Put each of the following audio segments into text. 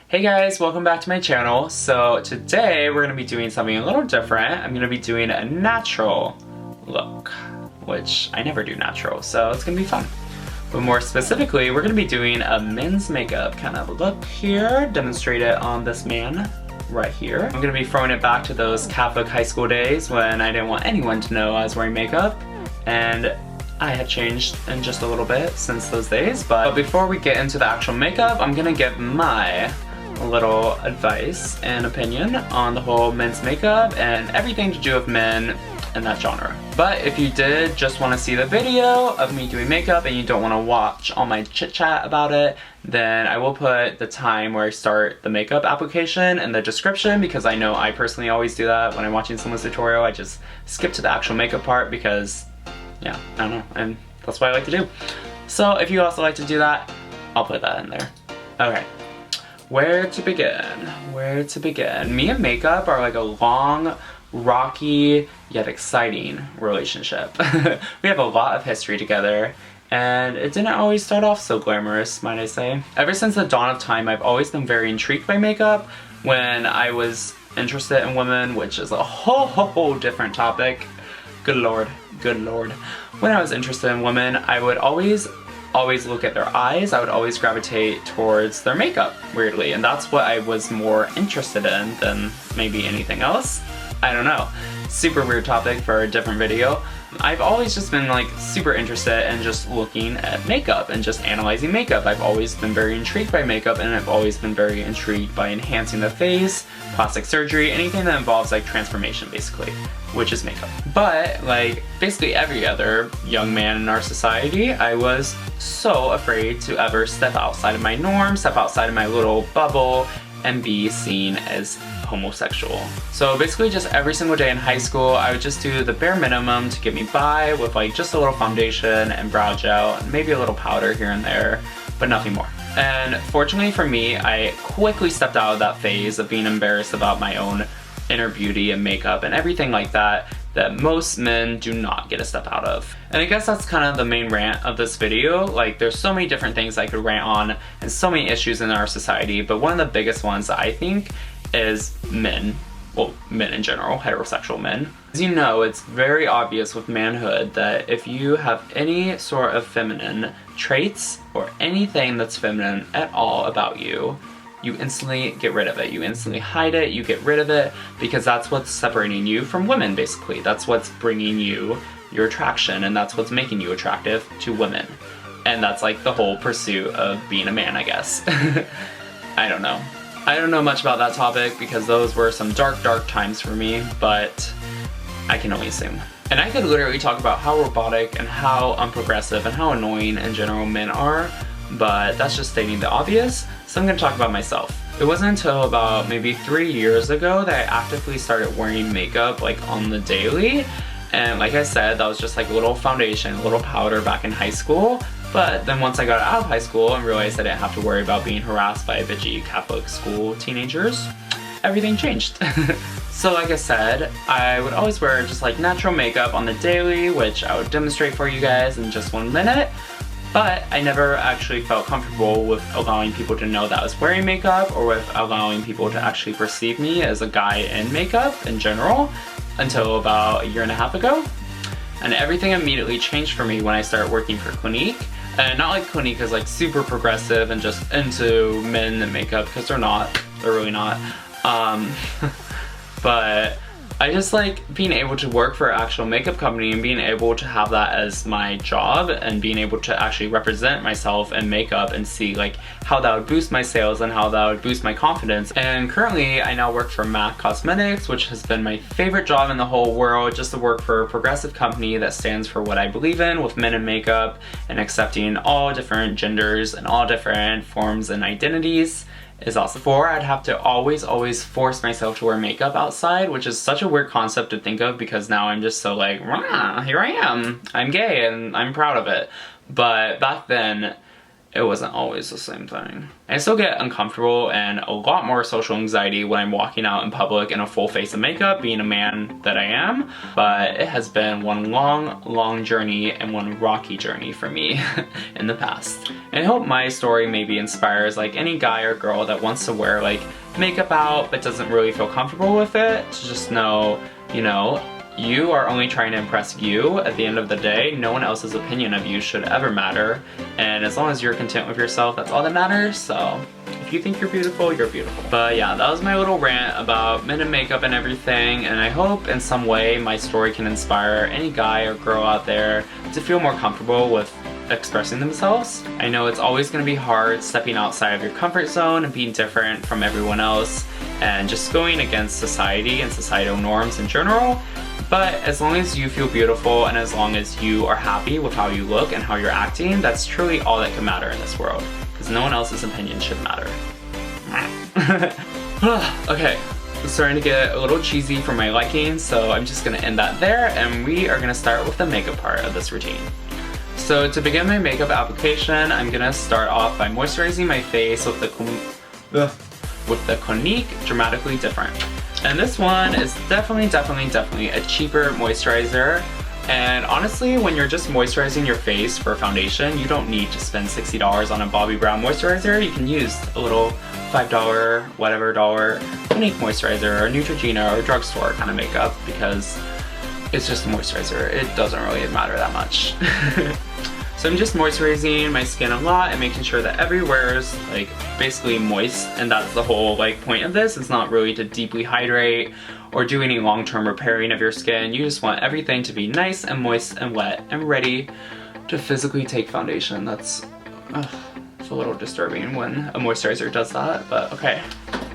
Hey guys, welcome back to my channel. So today we're going to be doing something a little different. I'm going to be doing a natural look, which I never do natural, so it's going to be fun. But more specifically, we're going to be doing a men's makeup kind of look here, demonstrate it on this man right here. I'm going to be throwing it back to those Catholic high school days when I didn't want anyone to know I was wearing makeup, and I have changed in just a little bit since those days. But before we get into the actual makeup, I'm going to give my little advice and opinion on the whole men's makeup and everything to do with men in that genre. But if you did just want to see the video of me doing makeup and you don't want to watch all my chit chat about it, then I will put the time where I start the makeup application in the description, because I know I personally always do that when I'm watching someone's tutorial. I just skip to the actual makeup part because, yeah, I don't know, and that's what I like to do. So if you also like to do that, I'll put that in there. Okay. Where to begin? Where to begin? Me and makeup are like a long, rocky, yet exciting relationship. We have a lot of history together, and it didn't always start off so glamorous, might I say. Ever since the dawn of time, I've always been very intrigued by makeup. When I was interested in women, which is a whole different topic. Good lord, good lord. When I was interested in women, I would always look at their eyes. I would always gravitate towards their makeup, weirdly, and that's what I was more interested in than maybe anything else. I don't know. Super weird topic for a different video. I've always just been like super interested in just looking at makeup and just analyzing makeup. I've always been very intrigued by makeup, and I've always been very intrigued by enhancing the face, plastic surgery, anything that involves like transformation basically, which is makeup. But like basically every other young man in our society, I was so afraid to ever step outside of my norm, step outside of my little bubble, and be seen as homosexual. So basically just every single day in high school, I would just do the bare minimum to get me by with like just a little foundation and brow gel and maybe a little powder here and there, but nothing more. And fortunately for me, I quickly stepped out of that phase of being embarrassed about my own inner beauty and makeup and everything like that most men do not get a step out of. And I guess that's kind of the main rant of this video. Like, there's so many different things I could rant on and so many issues in our society, but one of the biggest ones that I think is men. Well, men in general, heterosexual men. As you know, it's very obvious with manhood that if you have any sort of feminine traits or anything that's feminine at all about you, you instantly get rid of it. You instantly hide it, you get rid of it, because that's what's separating you from women, basically. That's what's bringing you your attraction, and that's what's making you attractive to women. And that's like the whole pursuit of being a man, I guess. I don't know. I don't know much about that topic because those were some dark times for me, but I can only assume. And I could literally talk about how robotic and how unprogressive and how annoying in general men are, but that's just stating the obvious, so I'm going to talk about myself. It wasn't until about maybe 3 years ago that I actively started wearing makeup like on the daily, and like I said, that was just like a little foundation, a little powder back in high school. But then once I got out of high school and realized I didn't have to worry about being harassed by bitchy Catholic school teenagers, everything changed. So like I said, I would always wear just like natural makeup on the daily, which I would demonstrate for you guys in just 1 minute. But I never actually felt comfortable with allowing people to know that I was wearing makeup, or with allowing people to actually perceive me as a guy in makeup in general, until about 1.5 years ago. And everything immediately changed for me when I started working for Clinique. And not like Clinique is like super progressive and just into men and makeup, because they're not. They're really not. But I just like being able to work for an actual makeup company and being able to have that as my job and being able to actually represent myself in makeup and see like how that would boost my sales and how that would boost my confidence. And currently I now work for MAC Cosmetics, which has been my favorite job in the whole world, just to work for a progressive company that stands for what I believe in with men in makeup and accepting all different genders and all different forms and identities. Is also before I'd have to always force myself to wear makeup outside, which is such a weird concept to think of because now I'm just so like, rah, here I am, I'm gay and I'm proud of it. But back then, it wasn't always the same thing. I still get uncomfortable and a lot more social anxiety when I'm walking out in public in a full face of makeup, being a man that I am, but it has been one long journey and one rocky journey for me in the past. And I hope my story maybe inspires like any guy or girl that wants to wear like makeup out but doesn't really feel comfortable with it, to just know, you know, you are only trying to impress you. At the end of the day, no one else's opinion of you should ever matter. And as long as you're content with yourself, that's all that matters. So if you think you're beautiful, you're beautiful. But yeah, that was my little rant about men in makeup and everything. And I hope in some way my story can inspire any guy or girl out there to feel more comfortable with expressing themselves. I know it's always going to be hard stepping outside of your comfort zone and being different from everyone else and just going against society and societal norms in general. But as long as you feel beautiful and as long as you are happy with how you look and how you're acting, that's truly all that can matter in this world. Because no one else's opinion should matter. Okay, it's starting to get a little cheesy for my liking, so I'm just gonna end that there, and we are gonna start with the makeup part of this routine. So to begin my makeup application, I'm gonna start off by moisturizing my face with the Clinique Dramatically Different. And this one is definitely a cheaper moisturizer. And honestly, when you're just moisturizing your face for foundation, you don't need to spend $60 on a Bobbi Brown moisturizer. You can use a little $5, whatever dollar Clinique moisturizer or Neutrogena or drugstore kind of makeup, because it's just a moisturizer. It doesn't really matter that much. So I'm just moisturizing my skin a lot and making sure that everywhere is like basically moist, and that's the whole like point of this. It's not really to deeply hydrate or do any long-term repairing of your skin. You just want everything to be nice and moist and wet and ready to physically take foundation. That's it's a little disturbing when a moisturizer does that, but okay.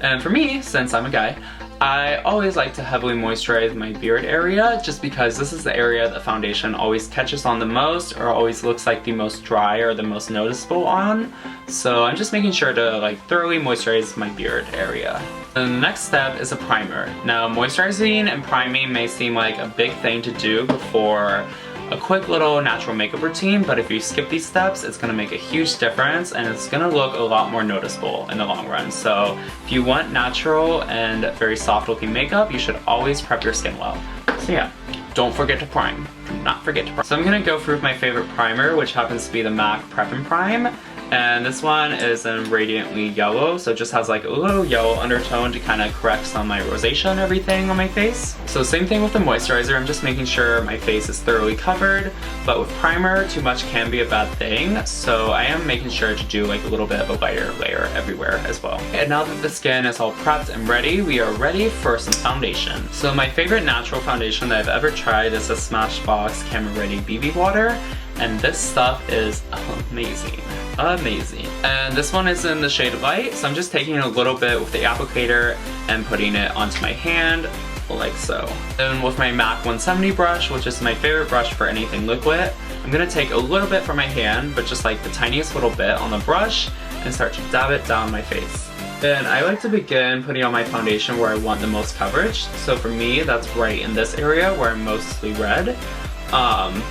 And for me, since I'm a guy, I always like to heavily moisturize my beard area, just because this is the area that foundation always catches on the most or always looks like the most dry or the most noticeable on. So I'm just making sure to like thoroughly moisturize my beard area. And the next step is a primer. Now, moisturizing and priming may seem like a big thing to do before a quick little natural makeup routine, but if you skip these steps, it's gonna make a huge difference and it's gonna look a lot more noticeable in the long run. So if you want natural and very soft looking makeup, you should always prep your skin well. So yeah, don't forget to prime. Do not forget to prime. So I'm gonna go through with my favorite primer, which happens to be the MAC Prep and Prime. And this one is in Radiantly Yellow, so it just has like a little yellow undertone to kind of correct some of my rosacea and everything on my face. So same thing with the moisturizer, I'm just making sure my face is thoroughly covered, but with primer, too much can be a bad thing, so I am making sure to do like a little bit of a lighter layer everywhere as well. And now that the skin is all prepped and ready, we are ready for some foundation. So my favorite natural foundation that I've ever tried is the Smashbox Camera Ready BB Water, and this stuff is amazing. Amazing. And this one is in the shade Light, so I'm just taking a little bit with the applicator and putting it onto my hand, like so. And with my MAC 170 brush, which is my favorite brush for anything liquid, I'm gonna take a little bit from my hand, but just like the tiniest little bit on the brush, and start to dab it down my face. Then I like to begin putting on my foundation where I want the most coverage. So for me, that's right in this area where I'm mostly red.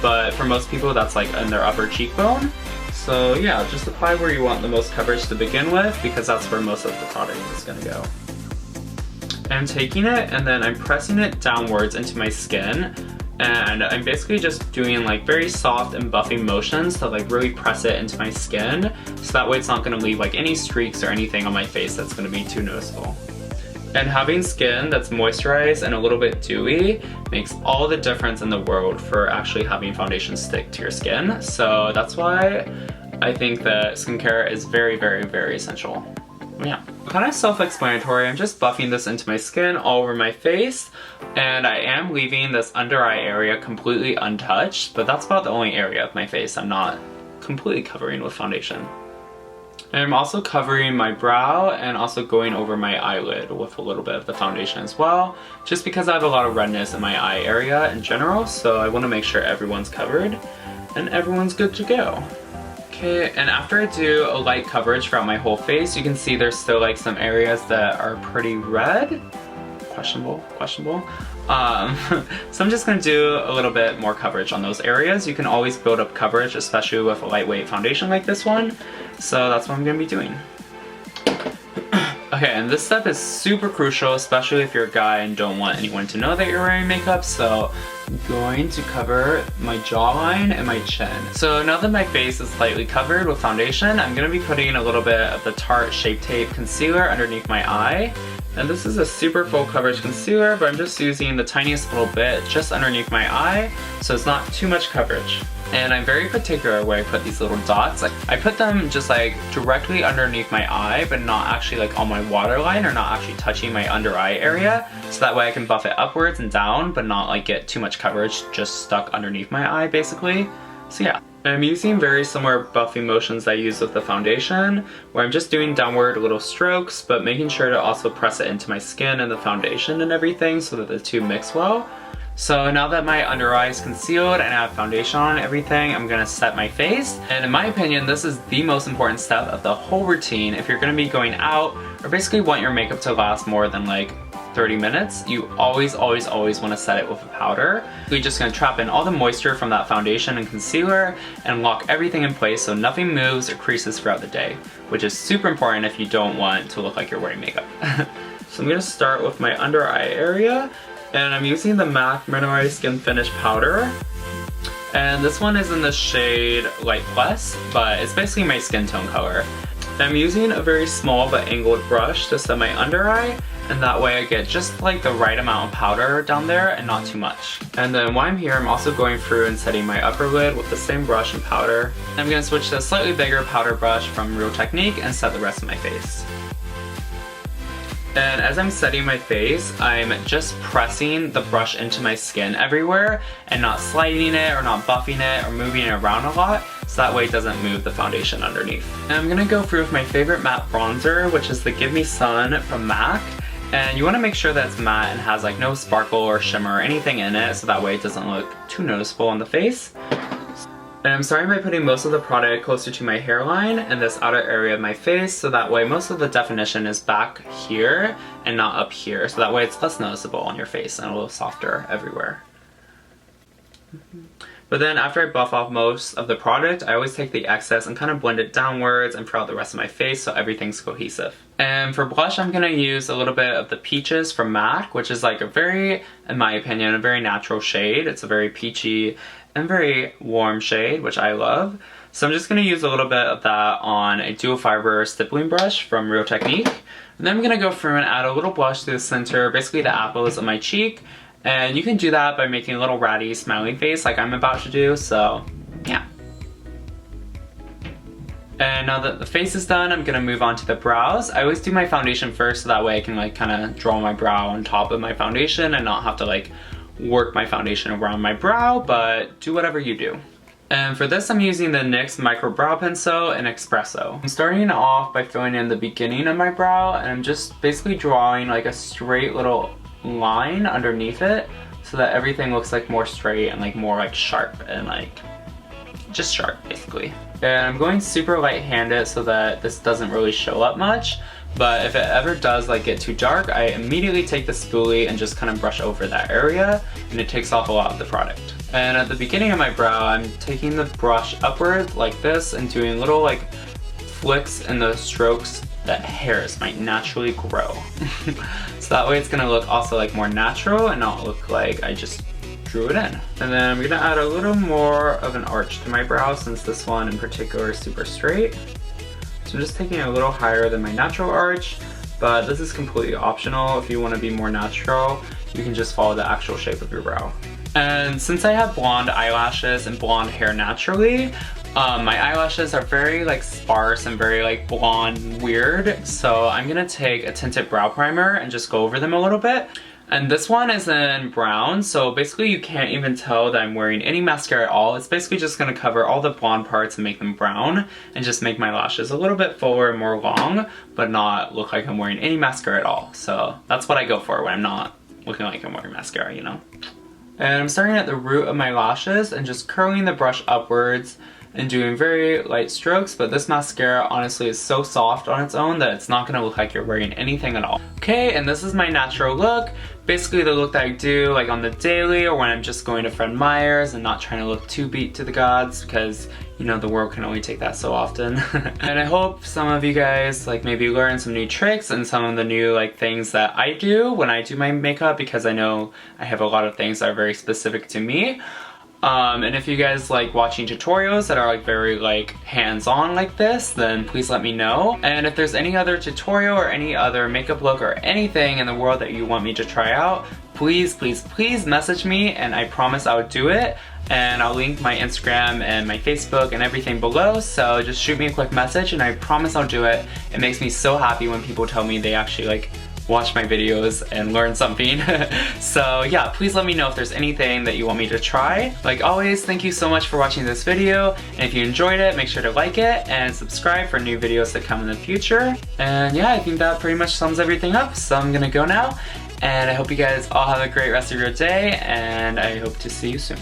But for most people, that's like in their upper cheekbone. So yeah, just apply where you want the most coverage to begin with, because that's where most of the product is gonna go. I'm taking it and then I'm pressing it downwards into my skin, and I'm basically just doing like very soft and buffing motions to like really press it into my skin, so that way it's not gonna leave like any streaks or anything on my face that's gonna be too noticeable. And having skin that's moisturized and a little bit dewy makes all the difference in the world for actually having foundation stick to your skin. So that's why I think that skincare is very essential. Yeah. Kind of self-explanatory, I'm just buffing this into my skin all over my face, and I am leaving this under eye area completely untouched, but that's about the only area of my face I'm not completely covering with foundation. And I'm also covering my brow and also going over my eyelid with a little bit of the foundation as well, just because I have a lot of redness in my eye area in general, so I want to make sure everyone's covered and everyone's good to go. Okay, and after I do a light coverage throughout my whole face, you can see there's still like some areas that are pretty red. questionable. So I'm just gonna do a little bit more coverage on those areas. You can always build up coverage, especially with a lightweight foundation like this one. So that's what I'm gonna be doing. Okay, and this step is super crucial, especially if you're a guy and don't want anyone to know that you're wearing makeup. So I'm going to cover my jawline and my chin. So now that my face is slightly covered with foundation, I'm gonna be putting a little bit of the Tarte Shape Tape Concealer underneath my eye. And this is a super full coverage concealer, but I'm just using the tiniest little bit just underneath my eye, so it's not too much coverage. And I'm very particular where I put these little dots. Like, I put them just like directly underneath my eye, but not actually like on my waterline or not actually touching my under eye area. So that way I can buff it upwards and down, but not like get too much coverage just stuck underneath my eye basically. So yeah. I'm using very similar buffing motions that I use with the foundation, where I'm just doing downward little strokes, but making sure to also press it into my skin and the foundation and everything so that the two mix well. So now that my under eye is concealed and I have foundation on and everything, I'm gonna set my face. And in my opinion, this is the most important step of the whole routine. If you're gonna be going out or basically want your makeup to last more than like 30 minutes, you always want to set it with a powder. We're just going to trap in all the moisture from that foundation and concealer and lock everything in place so nothing moves or creases throughout the day, which is super important if you don't want to look like you're wearing makeup. So I'm going to start with my under eye area, and I'm using the MAC Mineralized Skin Finish Powder. And this one is in the shade Light Plus, but it's basically my skin tone color. I'm using a very small but angled brush to set my under eye, and that way I get just like the right amount of powder down there and not too much. And then while I'm here, I'm also going through and setting my upper lid with the same brush and powder. I'm going to switch to a slightly bigger powder brush from Real Technique and set the rest of my face. And as I'm setting my face, I'm just pressing the brush into my skin everywhere and not sliding it or not buffing it or moving it around a lot, so that way it doesn't move the foundation underneath. And I'm gonna go through with my favorite matte bronzer, which is the Give Me Sun from MAC. And you want to make sure that it's matte and has like no sparkle or shimmer or anything in it, so that way it doesn't look too noticeable on the face. And I'm starting by putting most of the product closer to my hairline and this outer area of my face, so that way most of the definition is back here and not up here, so that way it's less noticeable on your face and a little softer everywhere. But then after I buff off most of the product, I always take the excess and kind of blend it downwards and throughout the rest of my face so everything's cohesive. And for blush, I'm going to use a little bit of the Peaches from MAC, which is like a very, in my opinion, a very natural shade. It's a very peachy and very warm shade, which I love. So I'm just going to use a little bit of that on a dual fiber stippling brush from Real Technique. And then I'm going to go through and add a little blush to the center, basically the apples of my cheek. And you can do that by making a little ratty smiling face like I'm about to do, so yeah. And now that the face is done, I'm gonna move on to the brows. I always do my foundation first so that way I can like kind of draw my brow on top of my foundation and not have to like work my foundation around my brow, but do whatever you do. And for this, I'm using the NYX Micro Brow Pencil in Espresso. I'm starting off by filling in the beginning of my brow, and I'm just basically drawing like a straight little line underneath it so that everything looks like more straight and like more like sharp and like just sharp basically. And I'm going super light-handed so that this doesn't really show up much, but if it ever does like get too dark, I immediately take the spoolie and just kind of brush over that area, and it takes off a lot of the product. And at the beginning of my brow, I'm taking the brush upward like this and doing little like flicks in the strokes that hairs might naturally grow. So that way it's gonna look also like more natural and not look like I just drew it in. And then I'm gonna add a little more of an arch to my brow since this one in particular is super straight. So I'm just taking it a little higher than my natural arch, but this is completely optional. If you wanna be more natural, you can just follow the actual shape of your brow. And since I have blonde eyelashes and blonde hair naturally, my eyelashes are very like sparse and very like blonde weird, so I'm gonna take a tinted brow primer and just go over them a little bit. And this one is in brown, so basically you can't even tell that I'm wearing any mascara at all. It's basically just gonna cover all the blonde parts and make them brown and just make my lashes a little bit fuller and more long, but not look like I'm wearing any mascara at all. So that's what I go for when I'm not looking like I'm wearing mascara, you know? And I'm starting at the root of my lashes and just curling the brush upwards and doing very light strokes, but this mascara honestly is so soft on its own that it's not gonna look like you're wearing anything at all. Okay, and this is my natural look. Basically the look that I do like on the daily or when I'm just going to Fred Meyer's and not trying to look too beat to the gods, because you know the world can only take that so often. And I hope some of you guys like maybe learn some new tricks and some of the new like things that I do when I do my makeup, because I know I have a lot of things that are very specific to me. And if you guys like watching tutorials that are like very like hands-on like this, then please let me know. And if there's any other tutorial or any other makeup look or anything in the world that you want me to try out, please, please, please message me and I promise I would do it. And I'll link my Instagram and my Facebook and everything below, so just shoot me a quick message and I promise I'll do it. It makes me so happy when people tell me they actually like watch my videos and learn something. So yeah, please let me know if there's anything that you want me to try. Like always, thank you so much for watching this video, and if you enjoyed it, make sure to like it and subscribe for new videos that come in the future. And yeah, I think that pretty much sums everything up, so I'm gonna go now, and I hope you guys all have a great rest of your day, and I hope to see you soon.